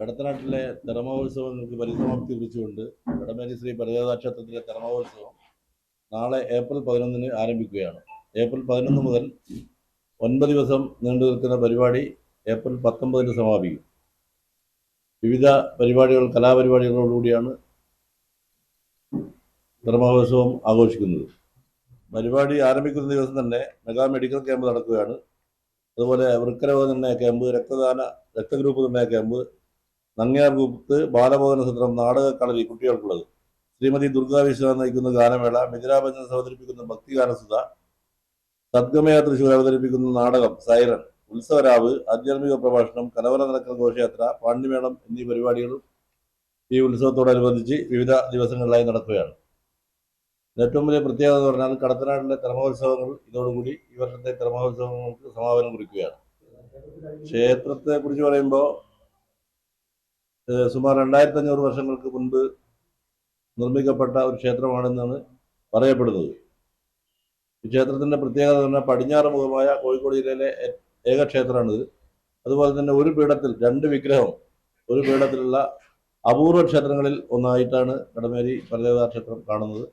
കടത്തനാട്ടിലെ തിറമഹോത്സവങ്ങൾക്ക് പരിസമാപ്തി കുറിച്ചുകൊണ്ട് കടമേരി ശ്രീ പരദേവതാ ക്ഷേത്രത്തിലെ തിറമഹോത്സവം നാളെ ഏപ്രിൽ 11-ന് ആരംഭിക്കുകയാണ്. ഏപ്രിൽ 11 മുതൽ 9 ദിവസം നീണ്ടു നിൽക്കുന്ന പരിപാടി ഏപ്രിൽ 19-ന് സമാപിക്കും. വിവിധ പരിപാടികൾ, കലാപരിപാടികളോടുകൂടിയാണ് തിറമഹോത്സവം ആഘോഷിക്കുന്നത്. പരിപാടി ആരംഭിക്കുന്ന ദിവസം തന്നെ മെഗാ മെഡിക്കൽ ക്യാമ്പ് നടക്കുകയാണ്. അതുപോലെ വൃക്കരോഗ നിർണയ ക്യാമ്പ്, രക്തഗ്രൂപ്പ് നിർണയ ക്യാമ്പ്, നങ്ങ്യാർ കൂത്ത്, ബാലബോധന സത്രം, നാടകക്കളരി കുട്ടികൾക്കുള്ളത്, ശ്രീമതി ദുർഗാ വിശ്വനാഥ് നയിക്കുന്ന ഗാനമേള, മിഥിലാഭഞ്ജൻ അവതരിപ്പിക്കുന്ന ഭക്തിഗാനസുധ, സദ്ഗമയ തൃശൂർ അവതരിപ്പിക്കുന്ന നാടകം സൈറൻ, ഉത്സവരാവ്, ആധ്യാത്മിക പ്രഭാഷണം, കലവറ നിറക്കൽ ഘോഷയാത്ര, പാണ്ഡിമേളം എന്നീ പരിപാടികളും ഈ ഉത്സവത്തോടനുബന്ധിച്ച് വിവിധ ദിവസങ്ങളിലായി നടക്കുകയാണ്. ഏറ്റവും വലിയ പ്രത്യേകത എന്ന് പറഞ്ഞാൽ കടത്തനാടിന്റെ തിറമഹോത്സവങ്ങൾ ഇതോടുകൂടി ഈ വർഷത്തെ തിറമഹോത്സവങ്ങൾക്ക് സമാപനം കുറിക്കുകയാണ്. ക്ഷേത്രത്തെ കുറിച്ച് പറയുമ്പോൾ സുമാർ 2500 വർഷങ്ങൾക്ക് മുൻപ് നിർമ്മിക്കപ്പെട്ട ഒരു ക്ഷേത്രമാണെന്നാണ് പറയപ്പെടുന്നത്. ഈ ക്ഷേത്രത്തിന്റെ പ്രത്യേകത എന്ന് പറഞ്ഞാൽ പടിഞ്ഞാറ് മുഖമായ കോഴിക്കോട് ജില്ലയിലെ ഏക ക്ഷേത്രമാണിത്. അതുപോലെ തന്നെ ഒരു പീഠത്തിൽ 2 വിഗ്രഹം ഒരു പീഠത്തിലുള്ള അപൂർവ ക്ഷേത്രങ്ങളിൽ ഒന്നായിട്ടാണ് കടമേരി പരദേവതാ ക്ഷേത്രം കാണുന്നത്.